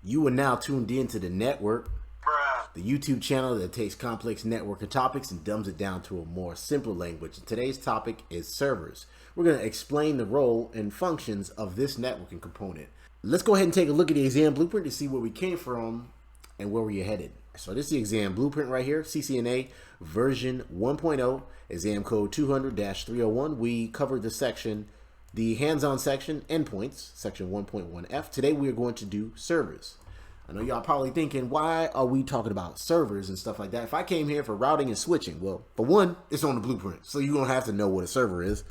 You are now tuned into the network, the YouTube channel that takes complex networking topics and dumbs it down to a more simple language. And today's topic is servers. We're going to explain the role and functions of this networking component. Let's go ahead and take a look at the exam blueprint to see where we came from and where we're headed. So this is the exam blueprint right here, CCNA version 1.0, exam code 200-301. We covered the section, the hands-on section, endpoints, section 1.1F. Today we are going to do servers. I know y'all probably thinking, why are we talking about servers and stuff like that? If I came here for routing and switching, well, for one, it's on the blueprint, so you don't have to know what a server is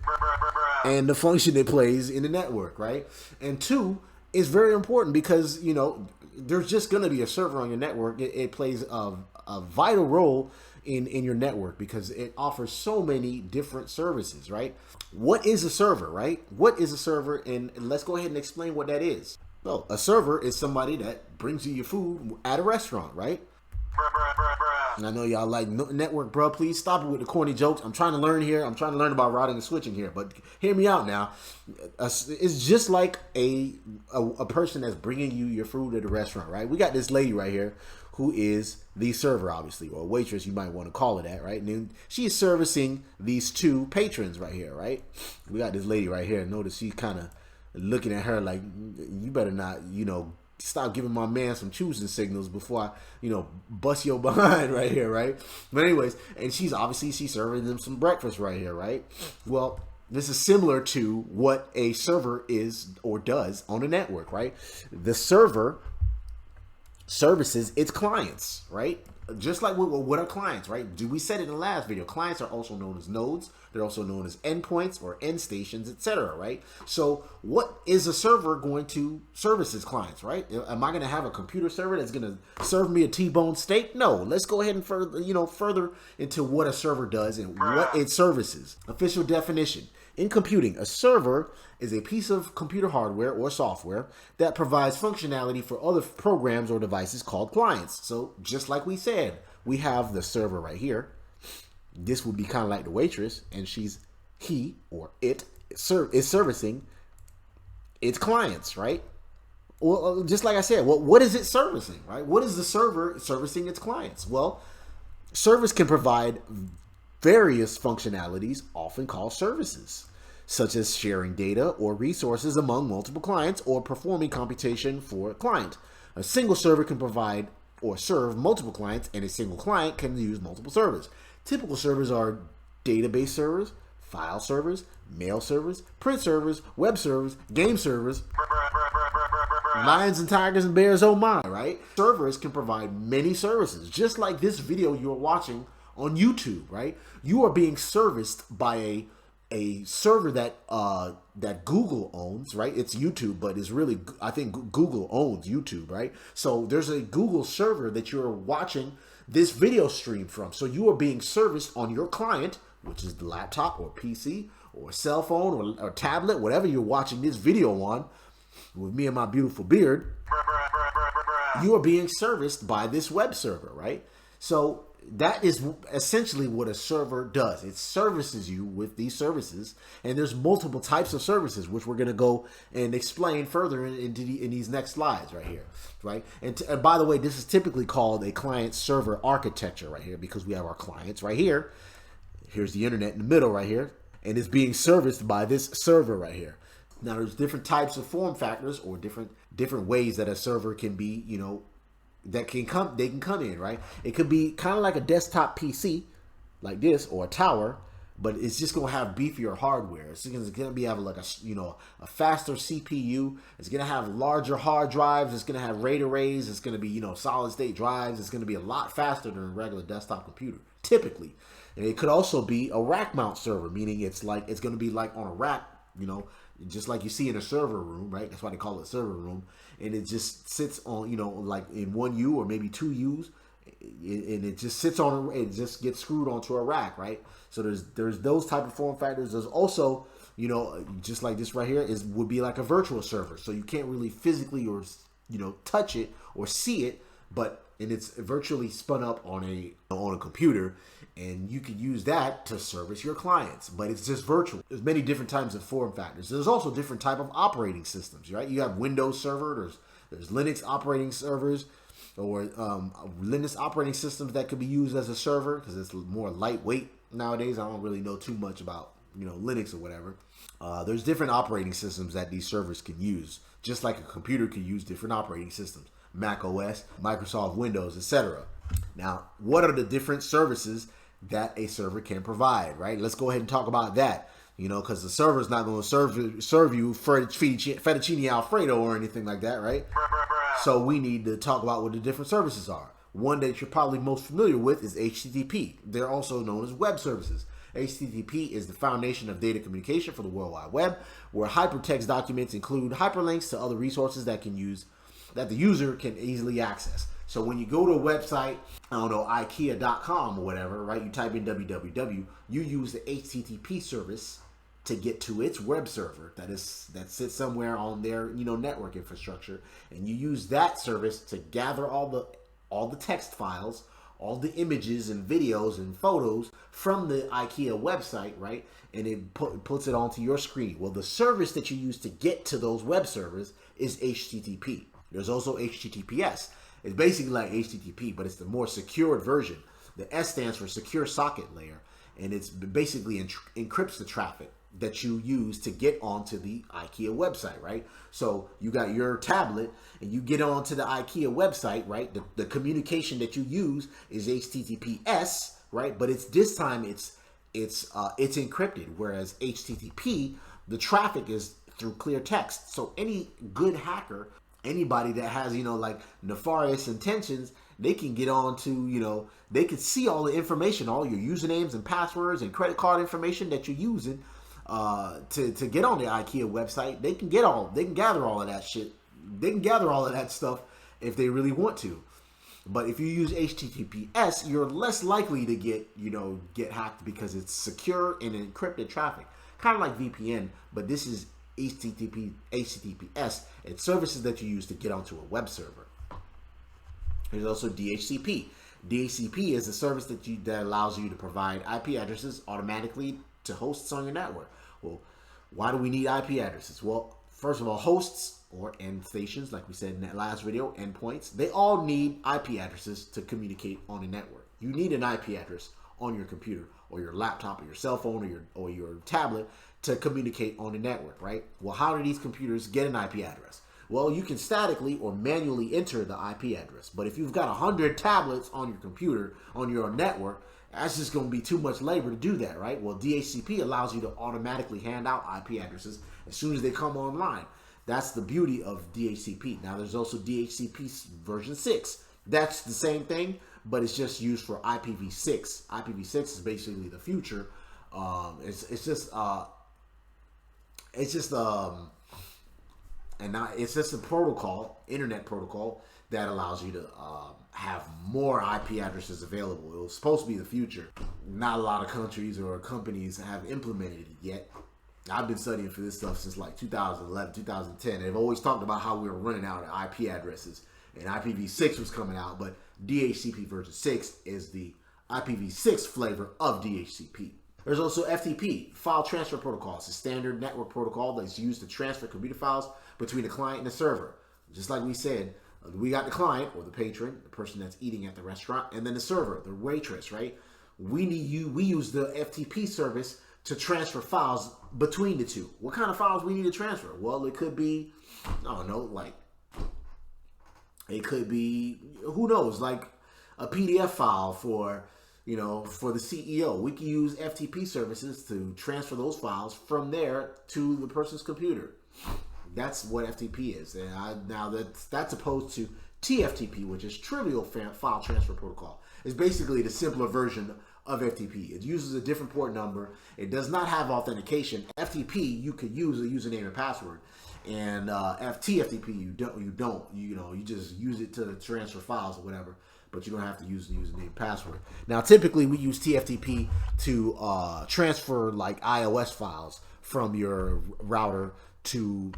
and the function it plays in the network, right? And two, it's very important because, you know, there's just going to be a server on your network. It plays a vital role in your network because it offers so many different services, right? What is a server, right? What is a server? And let's go ahead and explain what that is. So a server is somebody that brings you your food at a restaurant, right? And I know y'all like network, bro. Please stop it with the corny jokes. I'm trying to learn here. I'm trying to learn about routing and switching here. But hear me out now. It's just like a person that's bringing you your food at a restaurant, right? We got this lady right here who is the server, obviously, or waitress, you might want to call it that, right? And then she is servicing these two patrons right here, right? We got this lady right here. Notice she's kind of looking at her like, you better not, you know, stop giving my man some choosing signals before I, you know, bust your behind right here, right? But anyways, and she's serving them some breakfast right here, right? Well, this is similar to what a server is or does on a network, right? The server services its clients, right? Just like what are clients, right? We said it in the last video. Clients are also known as nodes. They're also known as endpoints or end stations, etc., right? So what is a server going to service its clients, right? Am I going to have a computer server that's going to serve me a T-bone steak? No. Let's go ahead and further into what a server does and what it services. Official definition. In computing, a server is a piece of computer hardware or software that provides functionality for other programs or devices called clients. So just like we said, we have the server right here. This would be kind of like the waitress, and he or it is servicing its clients, right? Well, just like I said, what is it servicing, right? What is the server servicing its clients? Well, servers can provide various functionalities, often called services, such as sharing data or resources among multiple clients or performing computation for a client. A single server can provide or serve multiple clients, and a single client can use multiple servers. Typical servers are database servers, file servers, mail servers, print servers, web servers, game servers, lions and tigers and bears, oh my, right? Servers can provide many services, just like this video you're watching on YouTube, right? You are being serviced by a server that that Google owns, right? It's YouTube, but it's really, I think Google owns YouTube, right? So there's a Google server that you're watching this video stream from. So you are being serviced on your client, which is the laptop or PC or cell phone or tablet, whatever you're watching this video on, with me and my beautiful beard. You are being serviced by this web server, right? So that is essentially what a server does. It services you with these services, and there's multiple types of services, which we're going to go and explain further in these next slides right here, right? And by the way, this is typically called a client-server architecture right here because we have our clients right here. Here's the internet in the middle right here, and it's being serviced by this server right here. Now, there's different types of form factors or different ways that a server can be, you know, they can come in, right? It could be kind of like a desktop PC like this or a tower, but it's just gonna have beefier hardware. It's gonna be having like a faster CPU. It's gonna have larger hard drives. It's gonna have RAID arrays. It's gonna be, you know, solid state drives. It's gonna be a lot faster than a regular desktop computer typically. And it could also be a rack mount server, meaning it's gonna be like on a rack, you know, just like you see in a server room, right? That's why they call it server room. And it just sits on, you know, like in one U or maybe two U's, and it just sits on, it just gets screwed onto a rack, right? So there's those type of form factors. There's also, you know, just like this right here would be like a virtual server. So you can't really physically or, you know, touch it or see it, and it's virtually spun up on a computer, and you could use that to service your clients, but it's just virtual. There's many different types of form factors. There's also different type of operating systems, right? You have Windows Server, There's Linux operating servers or Linux operating systems that could be used as a server because it's more lightweight nowadays. I don't really know too much about, you know, Linux or whatever. There's different operating systems that these servers can use, just like a computer can use different operating systems. Mac OS, Microsoft Windows, etc. Now, what are the different services that a server can provide, right? Let's go ahead and talk about that, you know, because the server is not going to serve you fettuccine Alfredo or anything like that, right? So we need to talk about what the different services are. One that you're probably most familiar with is HTTP. They're also known as web services. HTTP is the foundation of data communication for the World Wide Web, where hypertext documents include hyperlinks to other resources that the user can easily access. So when you go to a website, I don't know, IKEA.com or whatever, right? You type in www, you use the HTTP service to get to its web server that sits somewhere on their, you know, network infrastructure, and you use that service to gather all the text files, all the images and videos and photos from the IKEA website, right? And it puts it onto your screen. Well, the service that you use to get to those web servers is HTTP. There's also HTTPS. It's basically like HTTP, but it's the more secured version. The S stands for Secure Socket Layer, and it's basically encrypts the traffic that you use to get onto the IKEA website, right? So you got your tablet and you get onto the IKEA website, right? The communication that you use is HTTPS, right? But this time it's encrypted, whereas HTTP, the traffic is through clear text. So any good hacker, anybody that has, you know, like nefarious intentions, they can get on to, you know, they can see all the information, all your usernames and passwords and credit card information that you're using to get on the IKEA website. They can gather all of that shit. They can gather all of that stuff if they really want to. But if you use HTTPS, you're less likely to get hacked because it's secure and encrypted traffic. Kind of like VPN, but this is HTTPS. It's services that you use to get onto a web server. There's also DHCP. DHCP is a service that allows you to provide IP addresses automatically to hosts on your network. Well, why do we need IP addresses? Well, first of all, hosts or end stations, like we said in that last video, endpoints, they all need IP addresses to communicate on a network. You need an IP address on your computer or your laptop or your cell phone or your tablet to communicate on a network, right? Well, how do these computers get an IP address? Well, you can statically or manually enter the IP address. But if you've got 100 tablets on your computer, on your network, that's just going to be too much labor to do that, right? Well, DHCP allows you to automatically hand out IP addresses as soon as they come online. That's the beauty of DHCP. Now, there's also DHCP version 6. That's the same thing, but it's just used for IPv6. IPv6 is basically the future. It's just a protocol, internet protocol, that allows you to have more IP addresses available. It was supposed to be the future. Not a lot of countries or companies have implemented it yet. I've been studying for this stuff since like 2011, 2010. They've always talked about how we were running out of IP addresses, and IPv6 was coming out, but DHCP version 6 is the IPv6 flavor of DHCP. There's also FTP, File Transfer Protocol. It's a standard network protocol that's used to transfer computer files between the client and the server. Just like we said, we got the client or the patron, the person that's eating at the restaurant, and then the server, the waitress, right? We use the FTP service to transfer files between the two. What kind of files we need to transfer? Well, it could be, I don't know, like, it could be, who knows, like a PDF file for the CEO. We can use FTP services to transfer those files from there to the person's computer. That's what FTP is. And now that's opposed to TFTP, which is Trivial File Transfer Protocol. It's basically the simpler version of FTP. It uses a different port number. It does not have authentication. FTP, you could use a username and password, and TFTP, you don't. You just use it to transfer files or whatever, but you don't have to use the username and password. Now, typically, we use TFTP to transfer like iOS files from your router to,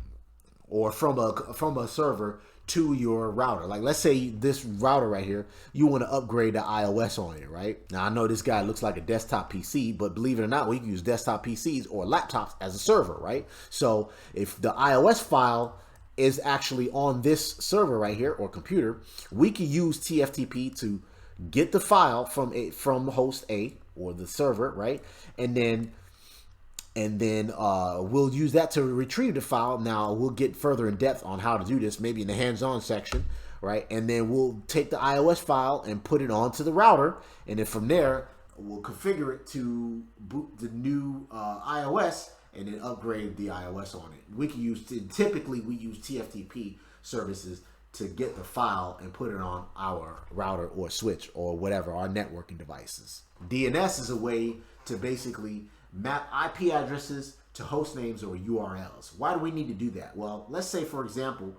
or from a server to your router. Like, let's say this router right here, you want to upgrade the iOS on it, right? Now, I know this guy looks like a desktop PC, but believe it or not, we can use desktop PCs or laptops as a server, right? So if the iOS file is actually on this server right here or computer, we can use TFTP to get the file from host A or the server, right? And then we'll use that to retrieve the file. Now we'll get further in depth on how to do this, maybe in the hands-on section, right? And then we'll take the iOS file and put it onto the router, and then from there we'll configure it to boot the new iOS, and then upgrade the iOS on it. We can use, typically we use TFTP services to get the file and put it on our router or switch or whatever, our networking devices. DNS is a way to basically map IP addresses to host names or URLs. Why do we need to do that? Well, let's say, for example,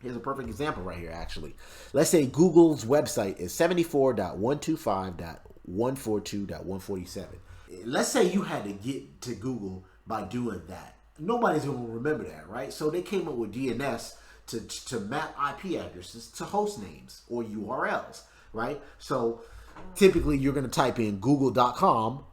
here's a perfect example right here, actually. Let's say Google's website is 74.125.142.147. Let's say you had to get to Google by doing that. Nobody's going to remember that, right? So they came up with DNS to map IP addresses to host names or URLs, right? So typically you're going to type in google.com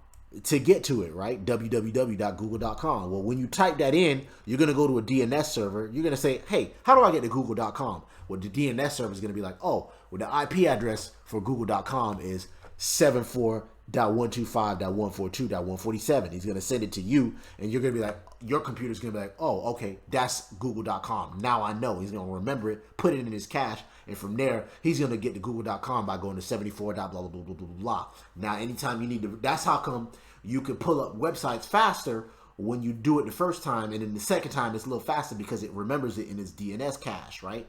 to get to it, right? www.google.com. Well, when you type that in, you're going to go to a DNS server. You're going to say, hey, how do I get to google.com? Well, the DNS server is going to be like, oh, well, the IP address for google.com is 74.125.142.147. He's going to send it to you, and you're going to be like, your computer's going to be like, oh, okay, that's google.com. Now I know. He's going to remember it, put it in his cache, and from there, he's going to get to google.com by going to 74. Blah, blah, blah, blah, blah, blah. Now, anytime you need to, that's how come you can pull up websites faster when you do it the first time, and then the second time it's a little faster because it remembers it in its DNS cache, right?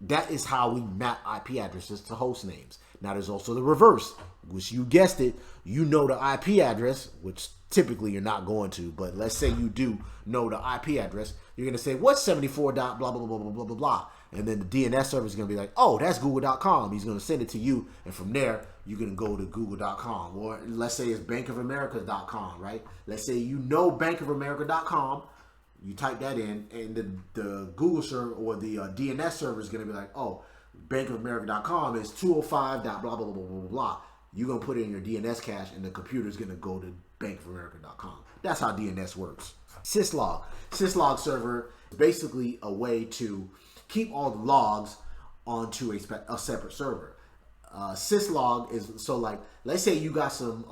That is how we map IP addresses to host names. Now, there's also the reverse, which you guessed it, you know the IP address, which typically you're not going to, but let's say you do know the IP address. You're going to say, what's 74. Blah, blah, blah, blah, blah, blah, blah. And then the DNS server is going to be like, oh, that's google.com. He's going to send it to you. And from there, you're going to go to google.com. Or let's say it's bankofamerica.com, right? Let's say you know bankofamerica.com. You type that in, and the Google server or the DNS server is going to be like, oh, bankofamerica.com is 205. Blah, blah, blah, blah, blah, blah. You're going to put it in your DNS cache, and the computer is going to go to bankofamerica.com. That's how DNS works. Syslog. Syslog server is basically a way to keep all the logs onto a separate server. Syslog is, so like, let's say you got some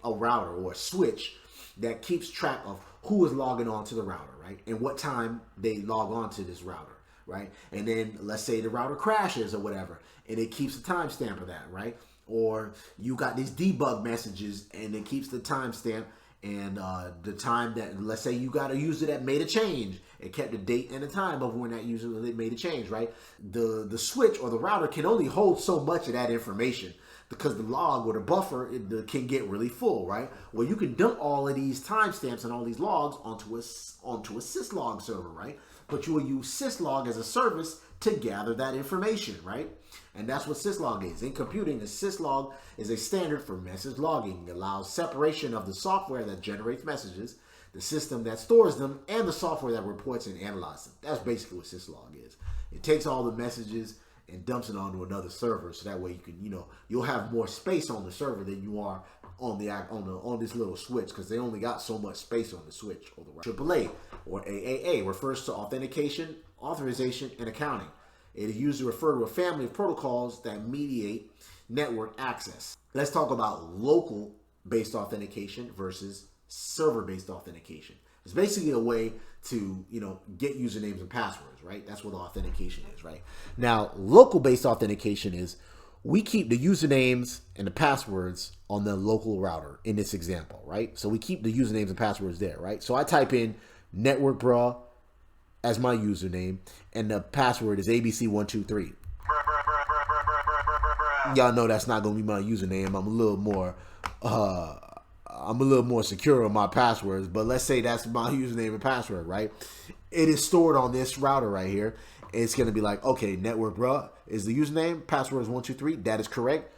a router or a switch that keeps track of who is logging on to the router, right? And what time they log on to this router, right? And then let's say the router crashes or whatever, and it keeps the timestamp of that, right? Or you got these debug messages and it keeps the timestamp and the time that, let's say you got a user that made a change. It kept the date and the time of when that user made a change, right? The switch or the router can only hold so much of that information because the log or the buffer can get really full, right? Well, you can dump all of these timestamps and all these logs onto a Syslog server, right? But you will use Syslog as a service to gather that information, right? And that's what Syslog is. In computing, a Syslog is a standard for message logging. It allows separation of the software that generates messages, the system that stores them, and the software that reports and analyzes them. That's basically what Syslog is. It takes all the messages and dumps it onto another server, so that way you can, you'll have more space on the server than you are on this little switch, because they only got so much space on the switch. Or the AAA or AAA refers to authentication, authorization, and accounting. It is used to refer to a family of protocols that mediate network access. Let's talk about local-based authentication versus server-based authentication. It's basically a way to, get usernames and passwords, right? That's what authentication is, right? Now, local-based authentication is we keep the usernames and the passwords on the local router in this example, right? So we keep the usernames and passwords there, right? So I type in network bruh as my username, and the password is ABC123. Y'all know that's not gonna be my username. I'm a little more secure on my passwords, but let's say that's my username and password, right? It is stored on this router right here. It's gonna be like, okay, network bruh is the username, password is 123. That is correct,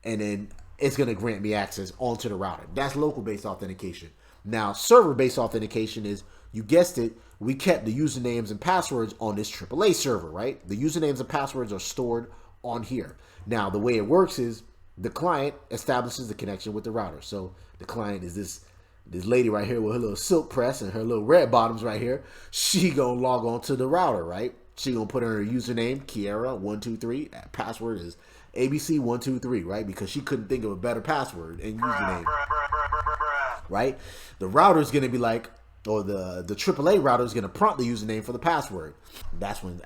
and then it's gonna grant me access onto the router. That's local-based authentication. Now, server-based authentication is, you guessed it, we kept the usernames and passwords on this AAA server, right? The usernames and passwords are stored on here. Now, the way it works is the client establishes the connection with the router. So the client is this this lady right here with her little silk press and her little red bottoms right here, she gonna log on to the router, right? She gonna put in her username, Kiera123. Password is ABC123, right? Because she couldn't think of a better password and username, right? The router is gonna be like, or the AAA router is gonna prompt the username for the password. That's when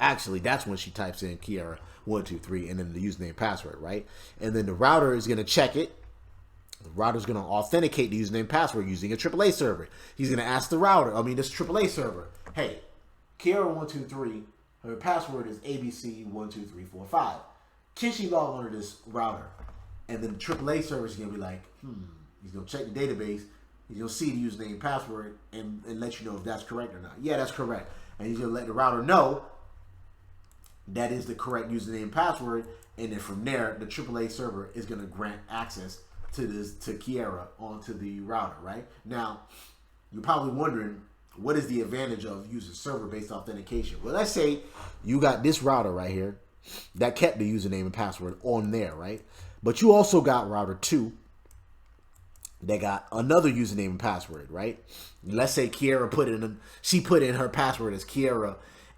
she types in Kiera123 and then the username password, right? And then the router is gonna check it. The router is going to authenticate the username password using a AAA server. He's going to ask the router, this AAA server, hey, Kiera123, her password is ABC12345. Can she log on to this router? And then the AAA server is going to be like, he's going to check the database. He's going to see the username and password and let you know if that's correct or not. Yeah, that's correct. And he's going to let the router know that is the correct username and password. And then from there, the AAA server is going to grant access to Kiera onto the router, right? Now, you're probably wondering, what is the advantage of using server-based authentication? Well, let's say you got this router right here that kept the username and password on there, right? But you also got router 2 that got another username and password, right? Let's say Kiera put in her password as Kiera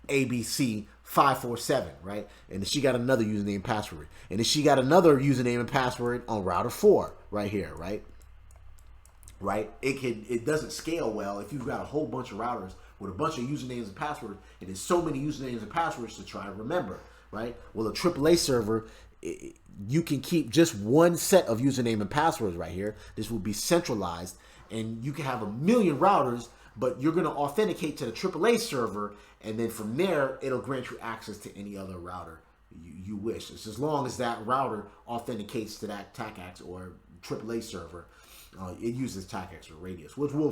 ABC547, right? And then she got another username and password. And then she got another username and password on router 4 right here, right? Right? It doesn't scale well if you've got a whole bunch of routers with a bunch of usernames and passwords, and there's so many usernames and passwords to try to remember, right? Well, a AAA server, you can keep just one set of username and passwords right here. This will be centralized, and you can have a million routers, but you're going to authenticate to the AAA server, and then from there, it'll grant you access to any other router you wish. It's as long as that router authenticates to that TACACS or AAA server. It uses TACACS or Radius, which we'll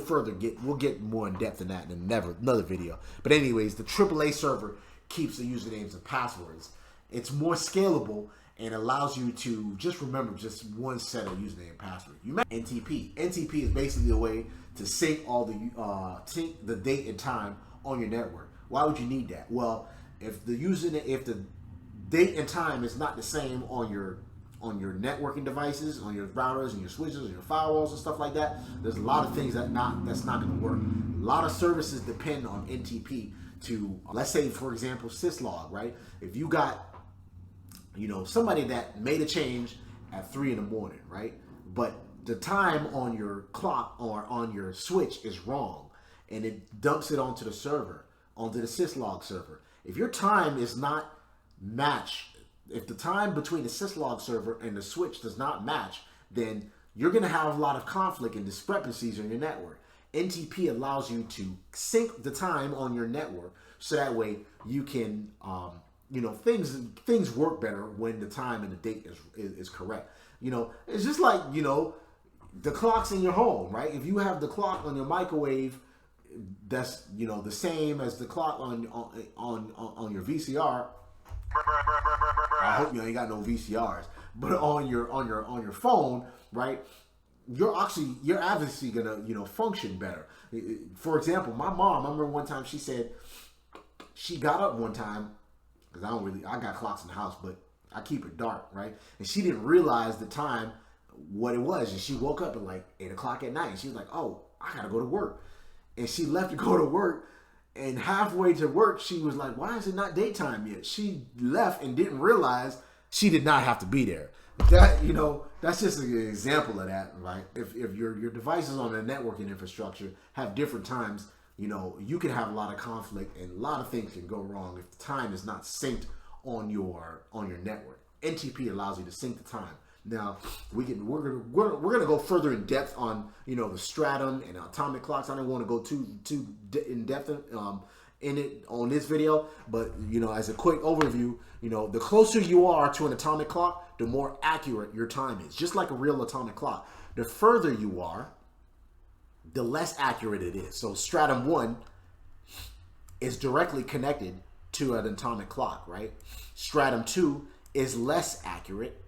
get more in depth in that in another video. But anyways, the AAA server keeps the usernames and passwords. It's more scalable and allows you to just remember just one set of username and password. You mentioned NTP. NTP is basically a way to sync all the date and time on your network. Why would you need that? Well, if the date and time is not the same on your networking devices, on your routers and your switches and your firewalls and stuff like that, there's a lot of things that's not going to work. A lot of services depend on NTP to, let's say, for example, Syslog, right? If you got, somebody that made a change at 3 in the morning, right? But the time on your clock or on your switch is wrong, and it dumps it onto the server, onto the Syslog server. If your time is not match, if the time between the Syslog server and the switch does not match, then you're going to have a lot of conflict and discrepancies on your network. NTP allows you to sync the time on your network so that way you can, things work better when the time and the date is correct. It's just like, the clocks in your home, right? If you have the clock on your microwave that's, the same as the clock on your VCR, I hope you ain't got no VCRs, but on your phone, right? You're obviously gonna function better. For example, my mom, I remember one time she said she got up one time, because I got clocks in the house, but I keep it dark, right? And she didn't realize the time, what it was, and she woke up at like 8 o'clock at night, and she was like, "Oh, I gotta go to work," and she left to go to work. And halfway to work, she was like, "Why is it not daytime yet?" She left and didn't realize she did not have to be there. That, that's just an example of that, right? If your devices on the networking infrastructure have different times, you can have a lot of conflict and a lot of things can go wrong if the time is not synced on your network. NTP allows you to sync the time. Now we're gonna go further in depth on the stratum and atomic clocks. I don't want to go too in depth in it on this video, but as a quick overview, the closer you are to an atomic clock, the more accurate your time is. Just like a real atomic clock, the further you are, the less accurate it is. So stratum 1 is directly connected to an atomic clock, right? Stratum 2 is less accurate,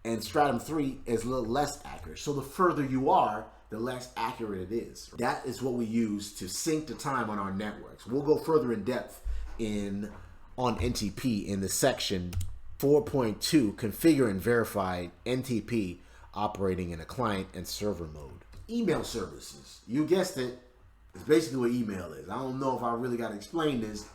and stratum 3 is a little less accurate. So the further you are, the less accurate it is. That is what we use to sync the time on our networks. We'll go further in depth on NTP in the section 4.2, configure and verify NTP operating in a client and server mode. email services. You guessed it. It's basically what email is. I don't know if I really got to explain this.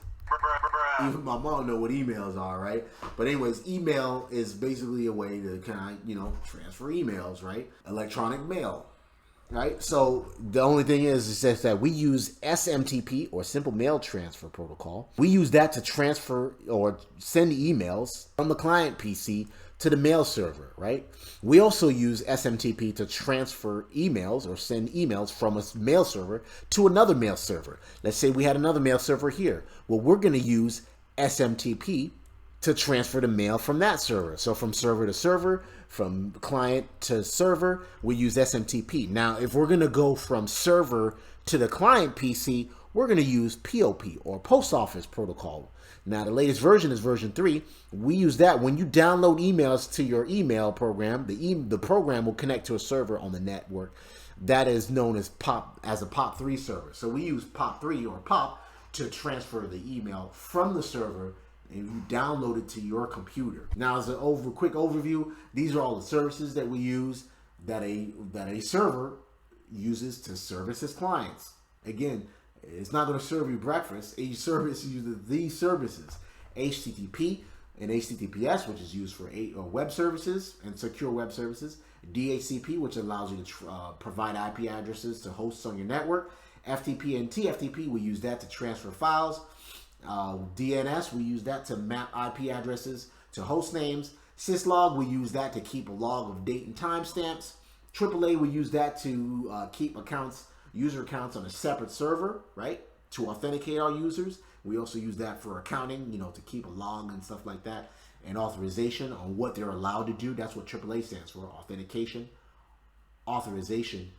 Even my mom know what emails are, right? But anyways, email is basically a way to kind of, transfer emails, right? Electronic mail, right? So the only thing is that we use SMTP, or Simple Mail Transfer Protocol. We use that to transfer or send emails from the client PC to the mail server, right? We also use SMTP to transfer emails or send emails from a mail server to another mail server. Let's say we had another mail server here. Well, we're going to use SMTP to transfer the mail from that server. So from server to server, from client to server, we use SMTP. Now, if we're going to go from server to the client PC, we're going to use POP, or Post Office Protocol. Now, the latest version is version 3. We use that when you download emails to your email program. The program will connect to a server on the network that is known as a POP3 server. So we use POP3 or POP to transfer the email from the server, and you download it to your computer. Now, as a quick overview, these are all the services that we use that a server uses to service its clients. Again, it's not going to serve you breakfast. A service uses these services: HTTP and HTTPS, which is used for web services and secure web services; DHCP, which allows you to provide IP addresses to hosts on your network; FTP and TFTP, we use that to transfer files; DNS, we use that to map IP addresses to host names; Syslog, we use that to keep a log of date and timestamps; AAA, we use that to keep user accounts on a separate server, right, to authenticate our users. We also use that for accounting, to keep a log and stuff like that, and authorization on what they're allowed to do. That's what AAA stands for: authentication, authorization,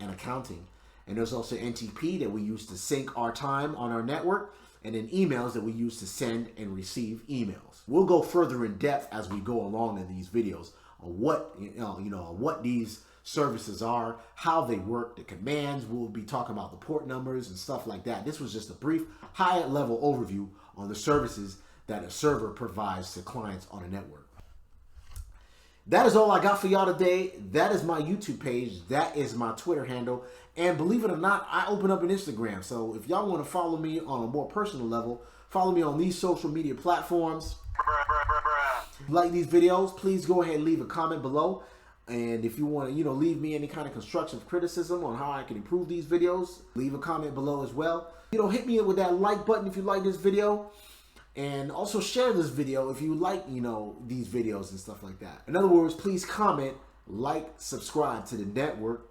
and accounting. And there's also NTP that we use to sync our time on our network, and then emails that we use to send and receive emails. We'll go further in depth as we go along in these videos on what these services are, how they work, the commands. We'll be talking about the port numbers and stuff like that. This was just a brief, high-level overview on the services that a server provides to clients on a network. That is all I got for y'all today. That is my YouTube page. That is my Twitter handle. And believe it or not, I open up an Instagram. So if y'all want to follow me on a more personal level, follow me on these social media platforms. If you like these videos, please go ahead and leave a comment below. And if you want to, leave me any kind of constructive criticism on how I can improve these videos, leave a comment below as well. Hit me with that like button if you like this video. And also share this video if you like, these videos and stuff like that. In other words, please comment, like, subscribe to the network.